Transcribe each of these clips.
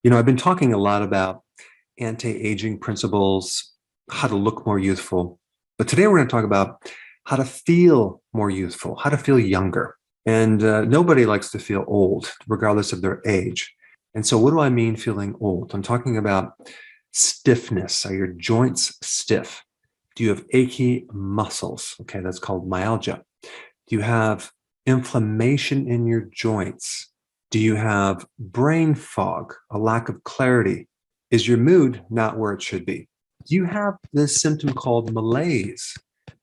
I've been talking a lot about anti-aging principles, how to look more youthful. But today we're going to talk about how to feel more youthful, how to feel younger. And nobody likes to feel old, regardless of their age. And so what do I mean feeling old? I'm talking about stiffness. Are your joints stiff? Do you have achy muscles? Okay, that's called myalgia. Do you have inflammation in your joints? Do you have brain fog, a lack of clarity? Is your mood not where it should be? Do you have this symptom called malaise,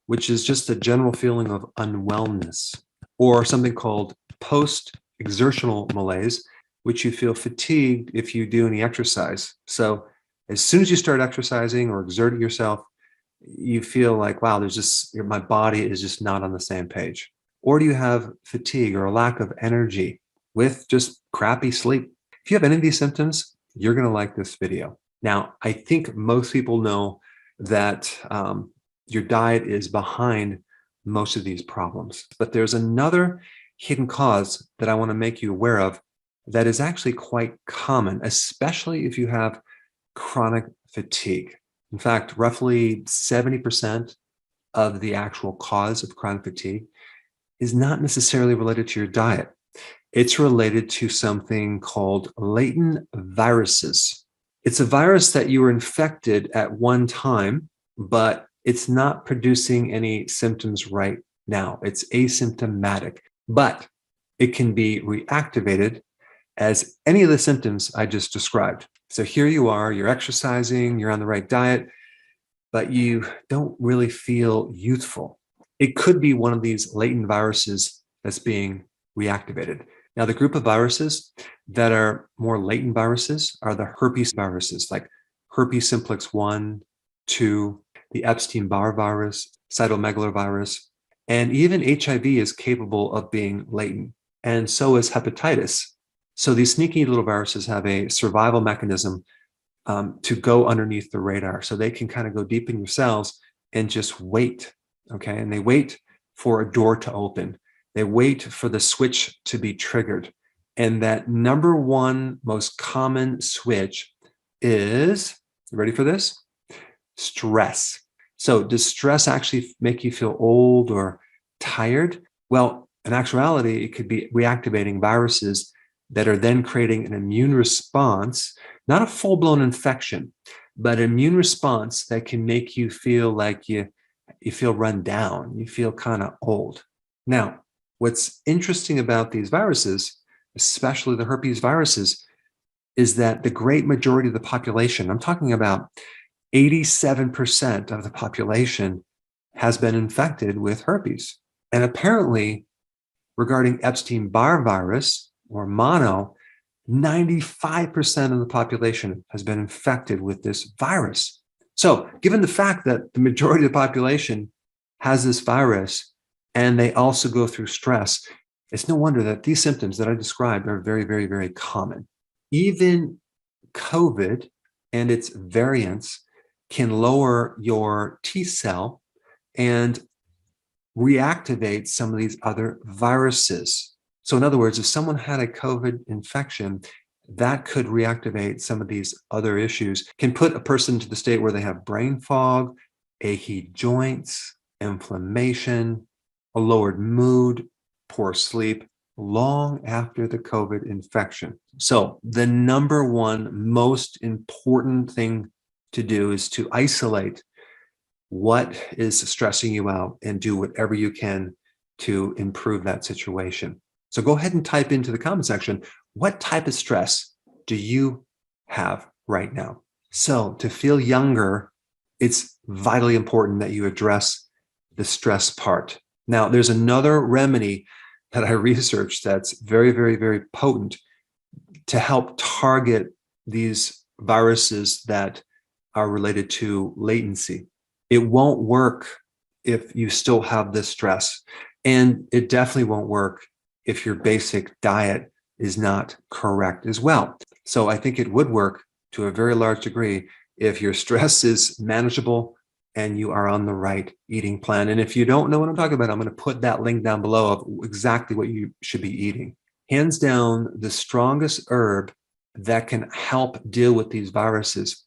which is just a general feeling of unwellness, or something called post-exertional malaise, which you feel fatigued if you do any exercise? So as soon as you start exercising or exerting yourself, you feel like, wow, my body is just not on the same page. Or do you have fatigue or a lack of energy with just crappy sleep? If you have any of these symptoms, you're going to like this video. Now, I think most people know that your diet is behind most of these problems, but there's another hidden cause that I want to make you aware of that is actually quite common, especially if you have chronic fatigue. In fact, roughly 70% of the actual cause of chronic fatigue is not necessarily related to your diet. It's related to something called latent viruses. It's a virus that you were infected at one time, but it's not producing any symptoms right now. It's asymptomatic, but it can be reactivated as any of the symptoms I just described. So here you are, you're exercising, you're on the right diet, but you don't really feel youthful. It could be one of these latent viruses that's being reactivated. Now, the group of viruses that are more latent viruses are the herpes viruses, like herpes simplex 1, 2, the Epstein-Barr virus, cytomegalovirus, and even HIV is capable of being latent, and so is hepatitis. So these sneaky little viruses have a survival mechanism to go underneath the radar. So they can kind of go deep in your cells and just wait, okay? And they wait for a door to open. They wait for the switch to be triggered. And that number one most common switch is, you ready for this? Stress. So does stress actually make you feel old or tired? Well, in actuality, it could be reactivating viruses that are then creating an immune response, not a full-blown infection, but an immune response that can make you feel like you feel run down, you feel kind of old. Now, what's interesting about these viruses, especially the herpes viruses, is that the great majority of the population, I'm talking about 87% of the population, has been infected with herpes. And apparently, regarding Epstein-Barr virus, or mono, 95% of the population has been infected with this virus. So given the fact that the majority of the population has this virus and they also go through stress, it's no wonder that these symptoms that I described are very, very, very common. Even COVID and its variants can lower your T cell and reactivate some of these other viruses. So in other words, if someone had a COVID infection, that could reactivate some of these other issues, can put a person to the state where they have brain fog, achy joints, inflammation, a lowered mood, poor sleep, long after the COVID infection. So the number one most important thing to do is to isolate what is stressing you out and do whatever you can to improve that situation. So go ahead and type into the comment section, what type of stress do you have right now? So to feel younger, it's vitally important that you address the stress part. Now, there's another remedy that I researched that's very, very, very potent to help target these viruses that are related to latency. It won't work if you still have this stress, and it definitely won't work if your basic diet is not correct as well. So I think it would work to a very large degree if your stress is manageable and you are on the right eating plan. And if you don't know what I'm talking about, I'm going to put that link down below of exactly what you should be eating. Hands down, the strongest herb that can help deal with these viruses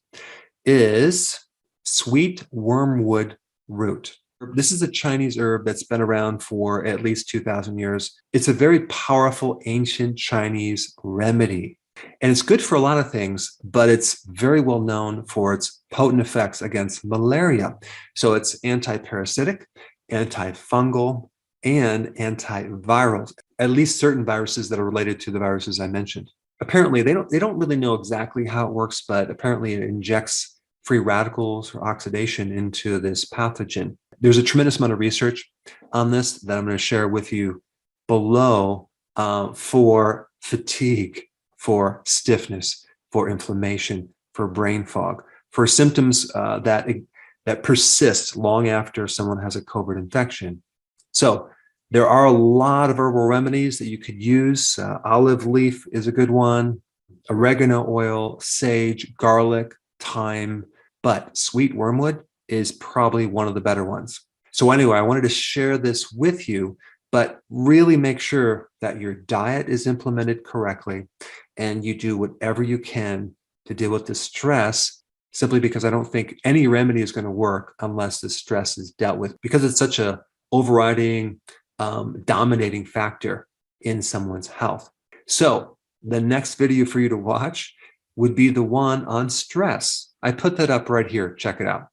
is sweet wormwood root. This is a Chinese herb that's been around for at least 2,000 years. It's a very powerful ancient Chinese remedy. And it's good for a lot of things, but it's very well known for its potent effects against malaria. So it's anti-parasitic, antifungal, and antiviral, at least certain viruses that are related to the viruses I mentioned. Apparently, they don't really know exactly how it works, but apparently it injects free radicals or oxidation into this pathogen. There's a tremendous amount of research on this that I'm going to share with you below for fatigue, for stiffness, for inflammation, for brain fog, for symptoms that persist long after someone has a COVID infection. So there are a lot of herbal remedies that you could use. Olive leaf is a good one, oregano oil, sage, garlic, thyme, but sweet wormwood is probably one of the better ones. So anyway, I wanted to share this with you, but really make sure that your diet is implemented correctly and you do whatever you can to deal with the stress, simply because I don't think any remedy is going to work unless the stress is dealt with, because it's such a overriding, dominating factor in someone's health. So the next video for you to watch would be the one on stress. I put that up right here. Check it out.